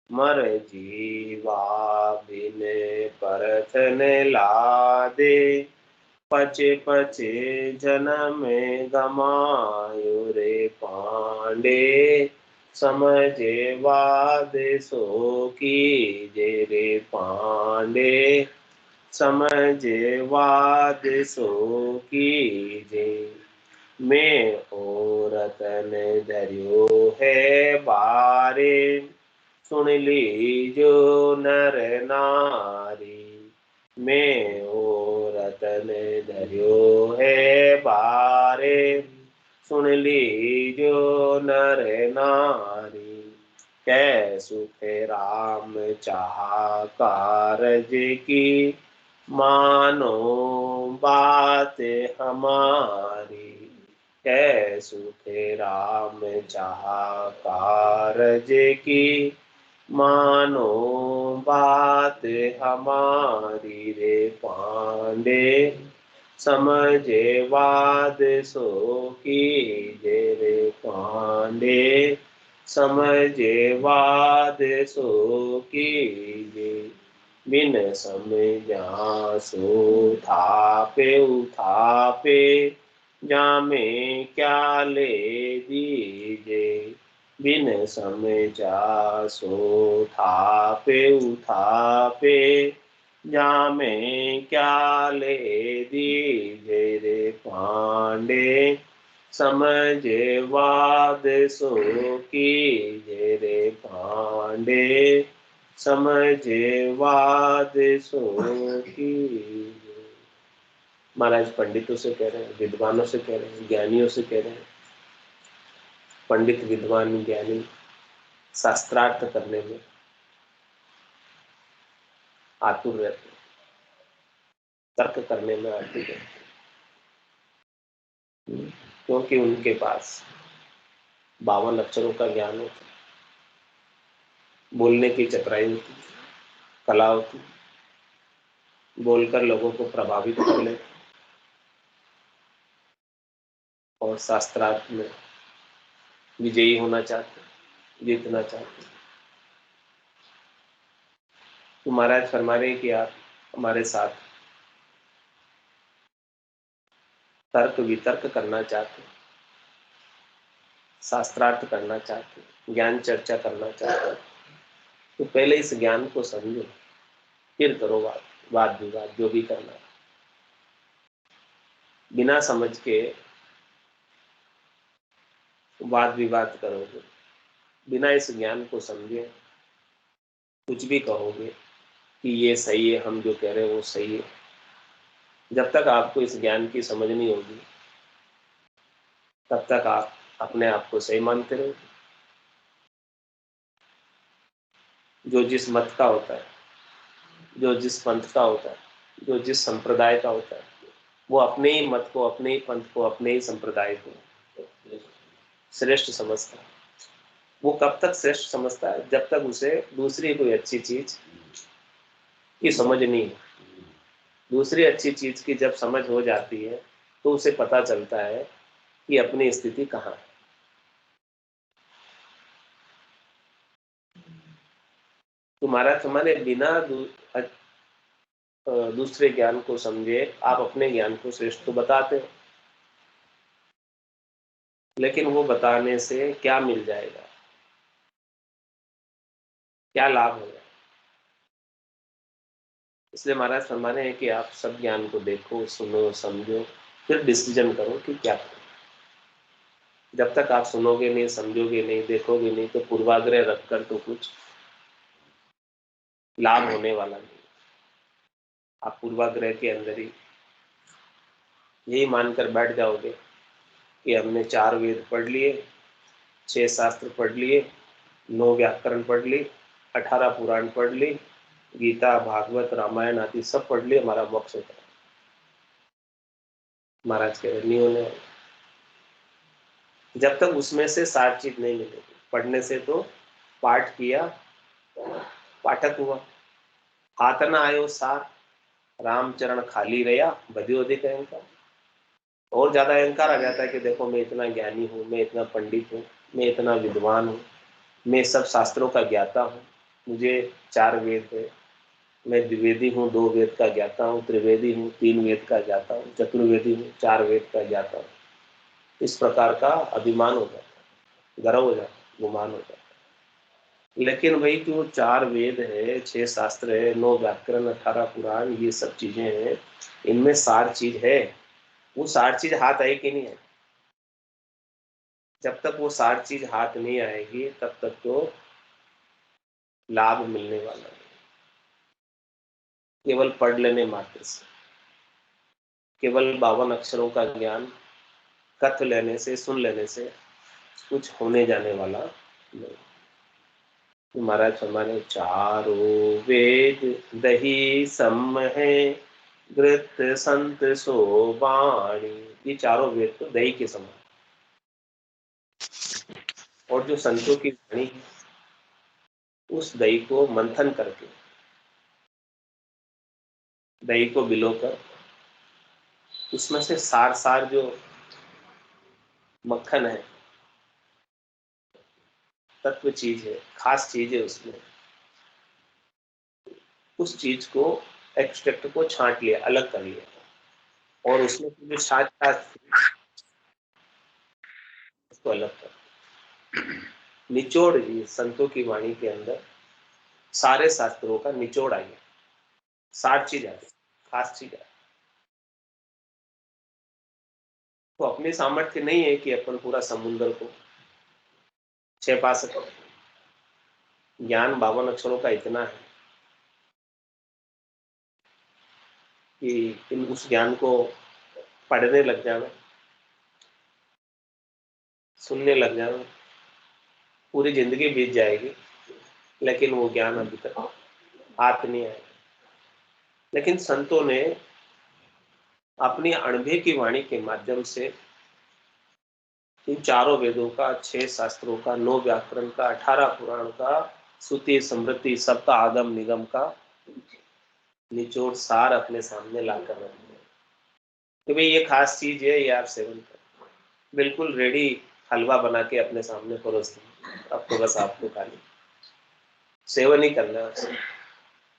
मर जीवा बिन परथन लादे, पचे पचे जन्म गमायो रे पांडे, समझे वाद सो कीजे रे पांडे, समझे वाद सो कीजे। मैं औरतन धर्यो है बारे, सुन लीजो नर नारी। मैं औरतन धर्यो है बारे, सुन लीजो नर नारी। कै सुख राम चाहा कारज की, मानो बात हमारी। कै सुख राम चाहा कारज की, मानो बात हमारी रे पांडे, समझे वाद सो कीजे रे पांडे, समझे वाद सो कीजे। बिन समझा सो थापे उथापे, जामे क्या ले दीजे। बिन समझा सो थापे उथापे, जामे क्या ले दीजे रे पांडे, समझे वाद सो कीजे रे पांडे, समझे वाद सो कीजे। महाराज पंडितों से कह रहे हैं, विद्वानों से कह रहे हैं, ज्ञानियों से कह रहे हैं। पंडित विद्वान ज्ञानी शास्त्रार्थ करने में आतुर रहते, तर्क करने में आतुर रहते, क्योंकि उनके पास 52 अक्षरों का ज्ञान होता, बोलने की चतुराई होती, कला होती, बोलकर लोगों को प्रभावित कर ले, और शास्त्रार्थ में विजयी होना चाहते, जीतना चाहते। तो महाराज फरमा रहे कि आप हमारे साथ तर्क वितर्क करना चाहते, शास्त्रार्थ करना चाहते, ज्ञान चर्चा करना चाहते, तो पहले इस ज्ञान को समझो, फिर करो वाद विवाद जो भी करना। बिना समझ के वाद विवाद करोगे, बिना इस ज्ञान को समझे कुछ भी कहोगे कि ये सही है, हम जो कह रहे हैं वो सही है, जब तक आपको इस ज्ञान की समझ नहीं होगी तब तक आप अपने आप को सही मानते रहोगे। जो जिस मत का होता है, जो जिस पंथ का होता है, जो जिस संप्रदाय का होता है, वो अपने ही मत को, अपने ही पंथ को, अपने ही संप्रदाय को श्रेष्ठ समझता है। वो कब तक श्रेष्ठ समझता है? जब तक उसे दूसरी कोई अच्छी चीज की समझ नहीं। दूसरी अच्छी चीज की जब समझ हो जाती है तो उसे पता चलता है कि अपनी स्थिति कहाँ है। तुम्हारा हमारे बिना दूसरे ज्ञान को समझे आप अपने ज्ञान को श्रेष्ठ तो बताते हो, लेकिन वो बताने से क्या मिल जाएगा, क्या लाभ होगा? इसलिए महाराज फरमाने हैं कि आप सब ज्ञान को देखो, सुनो, समझो, फिर डिसीजन करो कि क्या करो। जब तक आप सुनोगे नहीं, समझोगे नहीं, देखोगे नहीं, तो पूर्वाग्रह रखकर तो कुछ लाभ होने वाला नहीं। आप पूर्वाग्रह के अंदर ही यही मानकर बैठ जाओगे कि हमने 4 वेद पढ़ लिए, 6 शास्त्र पढ़ लिए, 9 व्याकरण पढ़ ली, 18 पुराण पढ़ ली, गीता, भागवत, रामायण आदि सब पढ़ लिए, हमारा मोक्ष होता है। महाराज कह रहे नहीं होने वाला। जब तक उसमें से 7 चीज नहीं मिलेगी। पढ़ने से तो पाठ किया, पाठक हुआ, हाथ न आयो सार, रामचरण खाली रहा, बधियो अधिक अहंकार। और ज्यादा अहंकार आ जाता है कि देखो मैं इतना ज्ञानी हूँ, मैं इतना पंडित हूँ, मैं इतना विद्वान हूँ, मैं सब शास्त्रों का ज्ञाता हूँ, मुझे 4 वेद है, मैं द्विवेदी हूँ, 2 वेद का ज्ञाता हूँ, त्रिवेदी हूँ, 3 वेद का ज्ञाता हूँ, चतुर्वेदी हूँ, 4 वेद का ज्ञाता हूँ। इस प्रकार का अभिमान हो जाता है, गर्व हो जाता है, गुमान हो जाता है। लेकिन वही जो 4 वेद है, 6 शास्त्र है, 9 व्याकरण, 18 पुराण, ये सब चीजें हैं, इनमें सार चीज है। वो सार चीज हाथ आई कि नहीं है? जब तक वो सार चीज हाथ नहीं आएगी तब तक तो लाभ मिलने वाला नहीं। केवल पढ़ लेने मात्र से, केवल 52 अक्षरों का ज्ञान कथ लेने से, सुन लेने से कुछ होने जाने वाला नहीं। महाराज हमारे चारों वेद दही सम है, घृत संत सो वाणी। ये चारों वेद तो दही के समान, और जो संतों की वाणी उस दही को मंथन करके, दही को भिगोकर उसमें से सार सार जो मक्खन है, तत्व चीज है, खास चीज है उसमें, उस चीज को, एक्सट्रैक्ट को छांट लिया, अलग कर लिया, और उसमें से जो छाछ था उसको अलग कर निचोड़ ली। संतों की वाणी के अंदर सारे शास्त्रों का निचोड़ आ गया, सार चीज आ गई, खास चीज आ गई। तो अपनी सामर्थ्य नहीं है कि अपन पूरा समुद्र को छिपा सके। ज्ञान 52 अक्षरों का इतना है कि इन उस ज्ञान को पढ़ने लग जाना, सुनने लग जाना, पूरी जिंदगी बीत जाएगी लेकिन वो ज्ञान अभी तक हाथ नहीं आया। लेकिन संतों ने अपनी अणभे की वाणी के माध्यम से इन चारों वेदों का, 6 शास्त्रों का, 9 व्याकरण का, 18 पुराण का, श्रुति स्मृति सबका आगम निगम का निचोड़ सार अपने सामने लाकर रख दिया कि भाई ये खास चीज है, ये आप सेवन करें। बिल्कुल रेडी हलवा बना के अपने सामने परोस दिया, अब तो बस आपको खाली सेवन ही करना है,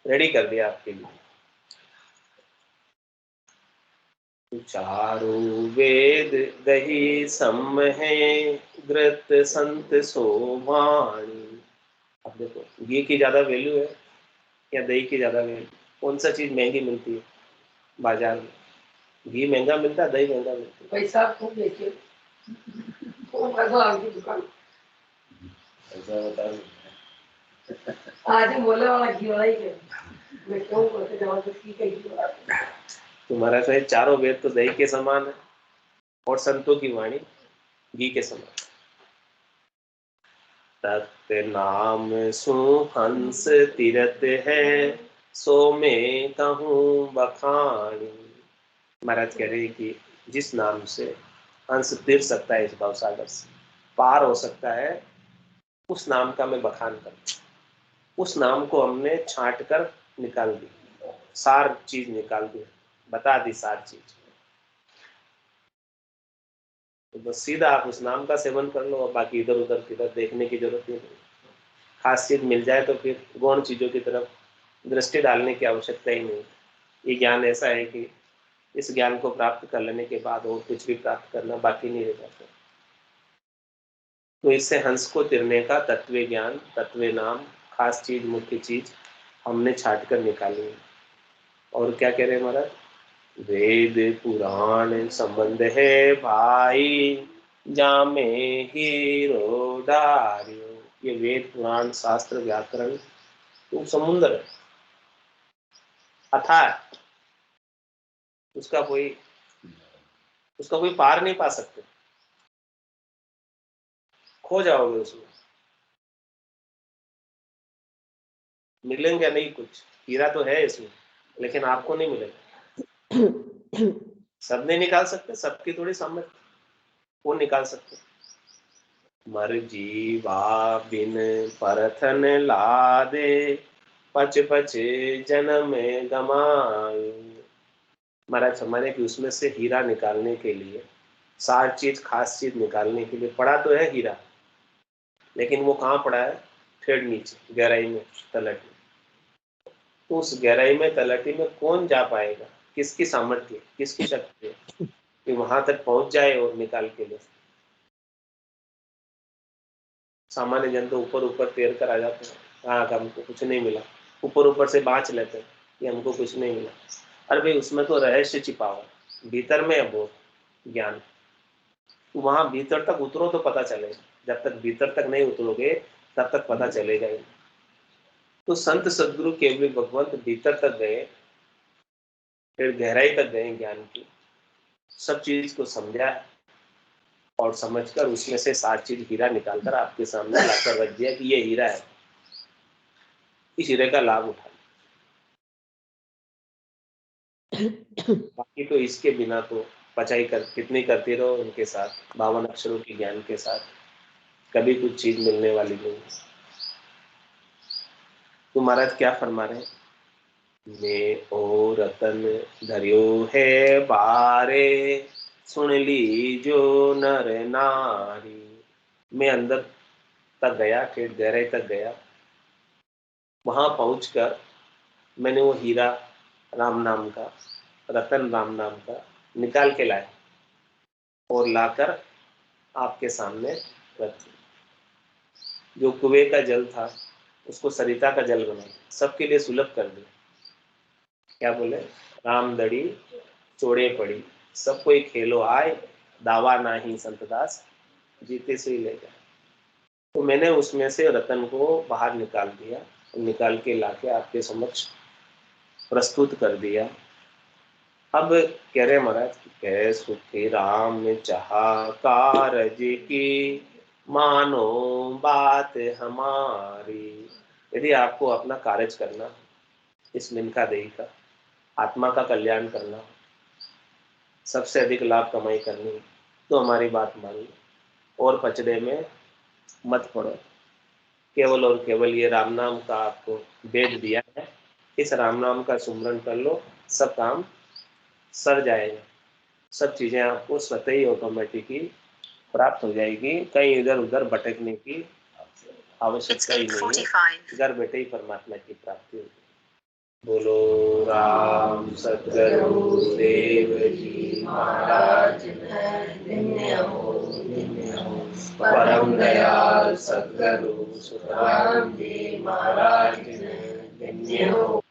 रेडी कर दिया आपके लिए। चारों वेद दही सम है, घृत संत सो वाणी। अब देखो, घी की ज्यादा वैल्यू है या दही की ज्यादा वैल्यू? कौन सा चीज महंगी मिलती है बाजार में? घी महंगा मिलता है, दही महंगा मिलता है? पैसा खूब देखिए, दुकान ऐसा होता है। आज बोले वाला घी वाला ही है, मैं क्यों बोलते जबरदस्ती का घी वाला। तुम्हारा चाहे चारों वेद तो दही के समान है, और संतों की वाणी घी के समान। तत् नाम सुहंस तीरथ है, सो में कहूँ बखानी। महाराज कह रहे हैं कि जिस नाम से हंस तीर सकता है इस भवसागर से, पार हो सकता है, उस नाम का मैं बखान कर, उस नाम को हमने छांट कर निकाल दी, सार चीज निकाल दी, बता दी सार चीज। तो बस सीधा आप उस नाम का सेवन कर लो, और बाकी इधर उधर किधर देखने की जरूरत नहीं। खास चीज मिल जाए तो फिर गौण चीजों की तरफ दृष्टि डालने की आवश्यकता ही नहीं। ये ज्ञान ऐसा है कि इस ज्ञान को प्राप्त कर लेने के बाद और कुछ भी प्राप्त करना बाकी नहीं रह जाता। तो इससे हंस को तिरने का तत्व ज्ञान, तत्व नाम, खास चीज, मुख्य चीज हमने छाट कर निकाली है। और क्या कह रहे हैं महाराज? वेद पुराण संबंध है भाई, जामे हीरो डारियो। ये वेद पुराण शास्त्र व्याकरण तो समुद्र है, अथाह, उसका कोई उसका कोई पार नहीं पा सकते, खो जाओगे उसमें, मिलेंगे नहीं कुछ। हीरा तो है इसमें लेकिन आपको नहीं मिलेगा। सब नहीं निकाल सकते, सबकी थोड़ी सामर्थ्य, वो निकाल सकते। मर जीवा बिन परथन लादे, पच पच जन्म गमाए। महाराज हमारे कि उसमें से हीरा निकालने के लिए, सार चीज खास चीज निकालने के लिए पड़ा तो है हीरा, लेकिन वो कहाँ पड़ा है? ठेठ नीचे गहराई में, तलहटी। तो उस गहराई में, तलहटी में कौन जा पाएगा? किसकी सामर्थ्य, किसकी शक्ति है कि वहां तक पहुंच जाए और निकाल के ले? सामान्य जन तो ऊपर ऊपर तैर कर आ जाते हैं, हाँ हमको कुछ नहीं मिला, ऊपर ऊपर से बाँच लेते हैं कि हमको कुछ नहीं मिला। अरे भाई उसमें तो रहस्य छिपा हुआ है, भीतर में है वो ज्ञान। वहां भीतर तक उतरो तो पता चलेगा, जब तक भीतर तक नहीं उतरोगे तब तक पता चलेगा ही। तो संत सदगुरु केवल भगवंत भीतर तक गए, फिर गहराई तक गए ज्ञान की, सब चीज को समझा और समझकर उसमें से 7 चीज हीरा निकालकर आपके सामने लाकर रख दिया कि ये हीरा है, इस हीरे का लाभ उठा। बाकी तो इसके बिना तो पचाई कर कितनी करती रहो उनके साथ, 52 अक्षरों के ज्ञान के साथ, कभी कुछ चीज मिलने वाली नहीं। तो महाराज क्या फरमा रहे हैं? मैं ओ रतन धरियो है बारे, सुन ली जो नर नारी। मैं अंदर तक गया, ठेठ गहराई तक गया, वहां पहुंचकर मैंने वो हीरा राम नाम का, रतन राम नाम का निकाल के लाया और लाकर आपके सामने रख दिया। जो कुएं का जल था उसको सरिता का जल बना, सबके लिए सुलभ कर दिया। क्या बोले? राम दड़ी चोड़े पड़ी, सब कोई खेलो आए, दावा नाही संतदास, जीते से ही ले जाए। तो मैंने उसमें से रतन को बाहर निकाल दिया, निकाल के लाके आपके समक्ष प्रस्तुत कर दिया। अब कह रहे महाराज, कह सुखी राम चाहा कारज की, मानो बात हमारी। यदि आपको अपना कार्य करना, इस मिनका देही का आत्मा का कल्याण करना, सबसे अधिक लाभ कमाई करनी, तो हमारी बात मानिए और पचड़े में मत पड़ो। केवल और केवल ये राम नाम का आपको वेद दिया है, इस राम नाम का सुमरन कर लो, सब काम सर जाएगा, सब चीजें आपको स्वतः ही ऑटोमेटिक ही प्राप्त हो जाएगी। कहीं इधर उधर भटकने की आवश्यकता ही नहीं है, घर बैठे ही परमात्मा की प्राप्ति होगी। बोलो राम सतगुरु देव जी महाराज, धन्य हो परम दयाल सतगुरु सुखराम जी महाराज, धन्य हो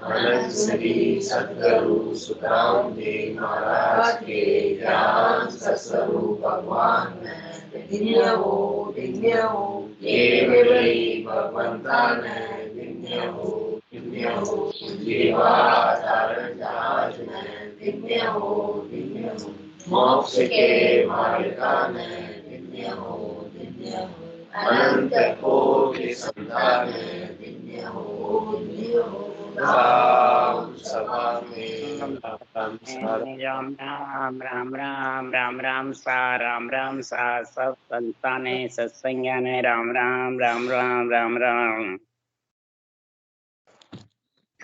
अनंत श्री सतगुरु सुखराम जी महाराज के ज्ञान सत्स्वरूप भगवान, धन्य हो ये मेरी भगवंता ने, धन्य हो जीवा धारण जहाज में, धन्य हो मोक्ष के मार्गा में, धन्य हो अनंत कोटि संतान, धन्य हो राम सभा में राम राम सब संताने सत्संज्ञाने राम राम राम राम राम राम।